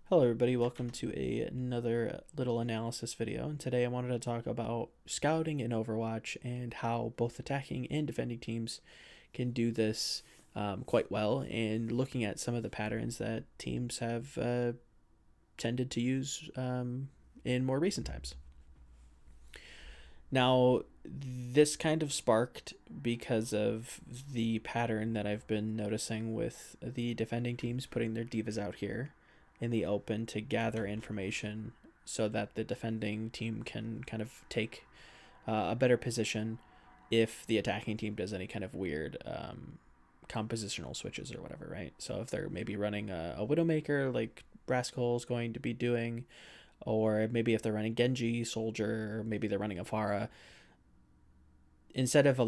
Hello everybody, welcome to another little analysis video, and today I wanted to talk about scouting in Overwatch and how both attacking and defending teams can do this quite well, and looking at some of the patterns that teams have tended to use in more recent times. Now, this kind of sparked because of the pattern that I've been noticing with the defending teams putting their D.Vas out here in the open to gather information so that the defending team can kind of take a better position if the attacking team does any kind of weird compositional switches or whatever, right? So if they're maybe running a Widowmaker like Rascal's going to be doing, or maybe if they're running Genji, Soldier, or maybe they're running a Pharah, instead of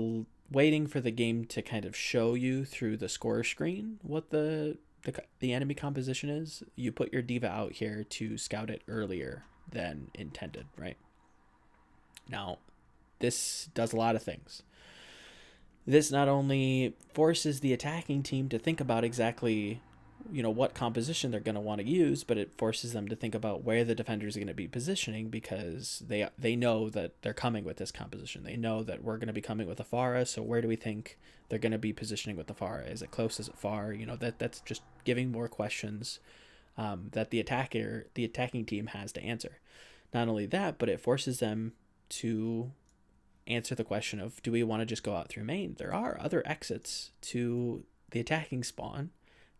waiting for the game to kind of show you through the score screen what the enemy composition is, you put your D.Va out here to scout it earlier than intended, right? Now, this does a lot of things. This not only forces the attacking team to think about exactly what composition they're going to want to use, but it forces them to think about where the defenders are going to be positioning, because they know that they're coming with this composition. They know that we're going to be coming with a Pharah, so where do we think they're going to be positioning with the Pharah? Is it close? Is it far? That's just giving more questions that the attacking team has to answer. Not only that, but it forces them to answer the question of, do we want to just go out through main? There are other exits to the attacking spawn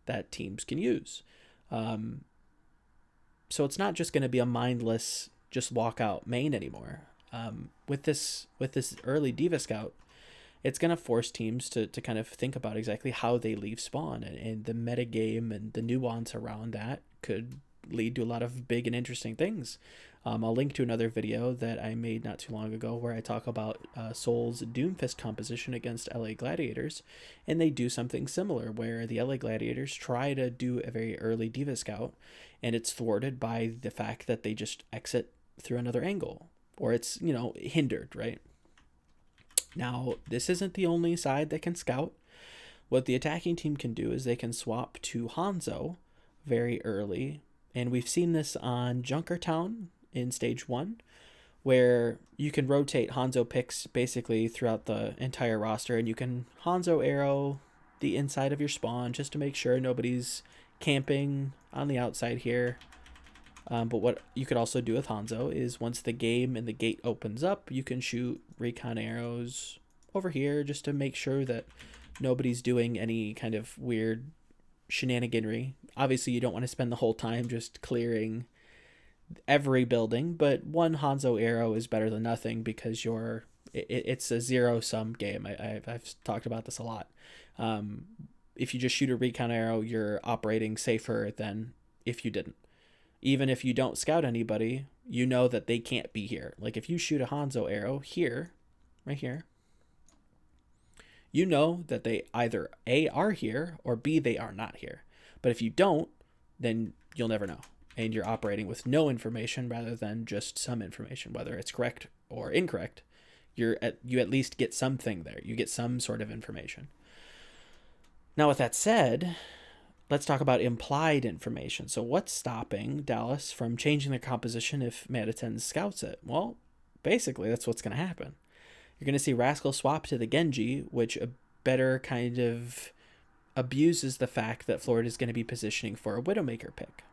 that teams can use. So it's not just going to be a mindless just walk out main anymore. With this early D.Va scout, it's going to force teams to kind of think about exactly how they leave spawn, and the meta game and the nuance around that could lead to a lot of big and interesting things. I'll link to another video that I made not too long ago where I talk about Seoul's Doomfist composition against LA Gladiators, and they do something similar where the LA Gladiators try to do a very early D.Va scout, and it's thwarted by the fact that they just exit through another angle, or it's hindered, right? Now, this isn't the only side that can scout. What the attacking team can do is they can swap to Hanzo very early, and we've seen this on Junkertown in stage 1, where you can rotate Hanzo picks basically throughout the entire roster, and you can Hanzo arrow the inside of your spawn just to make sure nobody's camping on the outside here. But what you could also do with Hanzo is, once the game and the gate opens up, you can shoot recon arrows over here just to make sure that nobody's doing any kind of weird shenaniganry. Obviously, you don't want to spend the whole time just clearing every building, but one Hanzo arrow is better than nothing, because it's a zero-sum game. I've talked about this a lot. If you just shoot a recon arrow, you're operating safer than if you didn't. Even if you don't scout anybody, you know that they can't be here. Like, if you shoot a Hanzo arrow here, right here, you know that they either A, are here, or B, they are not here. But if you don't, then you'll never know. And you're operating with no information rather than just some information, whether it's correct or incorrect. You at least get something there. You get some sort of information. Now, with that said, let's talk about implied information. So what's stopping Dallas from changing their composition if Manhattan scouts it? Well, basically, that's what's going to happen. You're going to see Rascal swap to the Genji, which a better kind of abuses the fact that Florida is going to be positioning for a Widowmaker pick.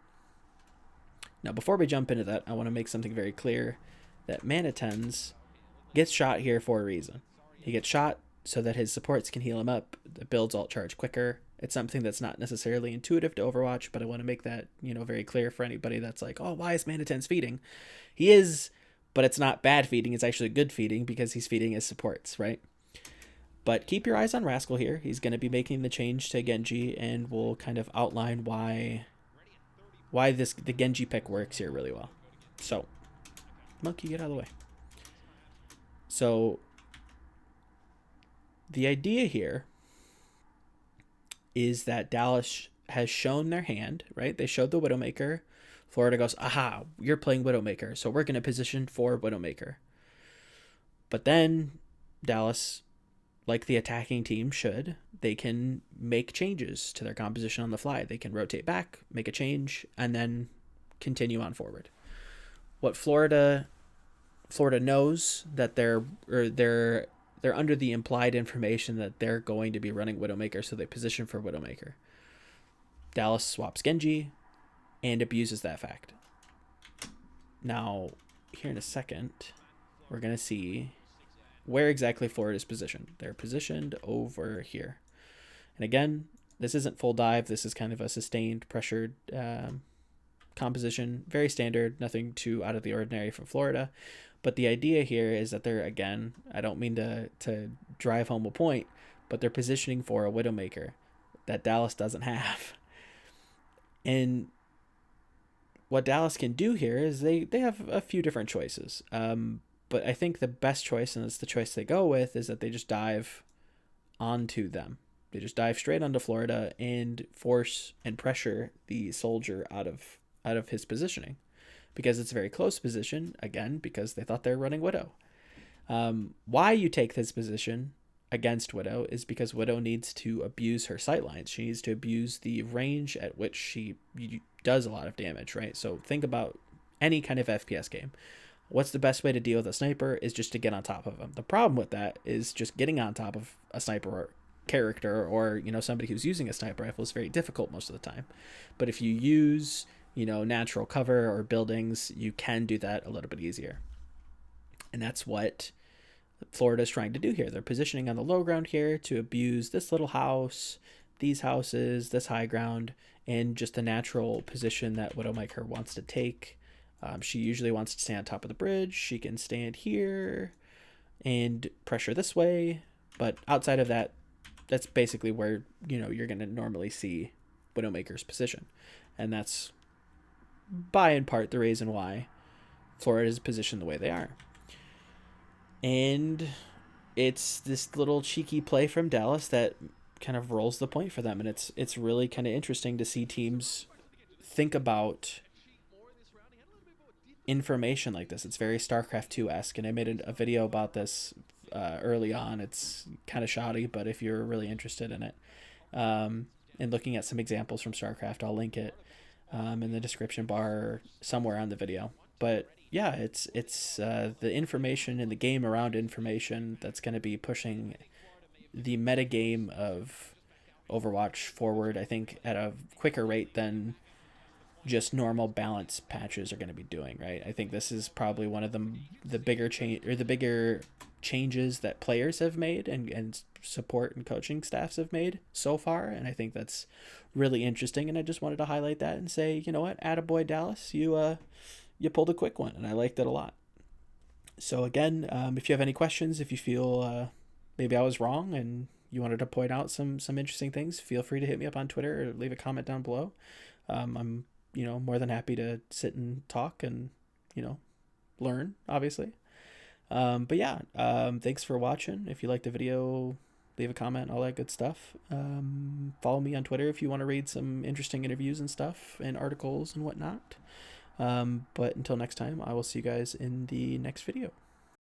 Now, before we jump into that, I want to make something very clear, that Manhattan's gets shot here for a reason. He gets shot so that his supports can heal him up, the builds alt charge quicker. It's something that's not necessarily intuitive to Overwatch, but I want to make that very clear for anybody that's like, oh, why is Manhattan's feeding? He is, but it's not bad feeding. It's actually good feeding, because he's feeding his supports, right? But keep your eyes on Rascal here. He's going to be making the change to Genji, and we'll kind of outline why the Genji pick works here really well. So, Monkey, get out of the way. So, the idea here is that Dallas has shown their hand, right? They showed the Widowmaker. Florida goes, aha, you're playing Widowmaker, so we're going to position for Widowmaker. But then Dallas, like the attacking team should, they can make changes to their composition on the fly. They can rotate back, make a change, and then continue on forward. What Florida knows that they're under the implied information that they're going to be running Widowmaker, so they position for Widowmaker. Dallas swaps Genji and abuses that fact. Now, here in a second, we're going to see where exactly Florida is positioned. They're positioned over here. And again, this isn't full dive. This is kind of a sustained, pressured composition. Very standard, nothing too out of the ordinary for Florida. But the idea here is that they're, again, I don't mean to drive home a point, but they're positioning for a Widowmaker that Dallas doesn't have. And what Dallas can do here is they have a few different choices. But I think the best choice, and it's the choice they go with, is that they just dive onto them. They just dive straight onto Florida and force and pressure the soldier out of his positioning, because it's a very close position, again, because they thought they were running Widow. Why you take this position against Widow is because Widow needs to abuse her sightlines. She needs to abuse the range at which she does a lot of damage, right? So think about any kind of FPS game. What's the best way to deal with a sniper is just to get on top of them. The problem with that is just getting on top of a sniper character, or somebody who's using a sniper rifle, is very difficult most of the time. But if you use natural cover or buildings, you can do that a little bit easier. And that's what Florida's trying to do here. They're positioning on the low ground here to abuse this little house, these houses, this high ground, and just the natural position that Widowmaker wants to take. She usually wants to stay on top of the bridge. She can stand here and pressure this way. But outside of that, that's basically where, you're going to normally see Widowmaker's position. And that's by in part the reason why Florida is positioned the way they are. And it's this little cheeky play from Dallas that kind of rolls the point for them. And it's really kind of interesting to see teams think about information like this. It's very StarCraft 2-esque, and I made a video about this early on. It's kind of shoddy, but if you're really interested in it, and looking at some examples from StarCraft, I'll link it in the description bar somewhere on the video. But yeah, it's the information in the game around information that's going to be pushing the meta game of Overwatch forward, I think, at a quicker rate than just normal balance patches are going to be doing, right? I think this is probably one of the bigger changes that players have made and support and coaching staffs have made so far, and I think that's really interesting. And I just wanted to highlight that and say, you know what, attaboy Dallas, you pulled a quick one, and I liked it a lot. So again, if you have any questions, if you feel maybe I was wrong and you wanted to point out some interesting things, feel free to hit me up on Twitter or leave a comment down below. I'm more than happy to sit and talk and learn, obviously. But yeah, thanks for watching. If you liked the video, leave a comment, all that good stuff. Follow me on Twitter if you want to read some interesting interviews and stuff and articles and whatnot. But until next time, I will see you guys in the next video.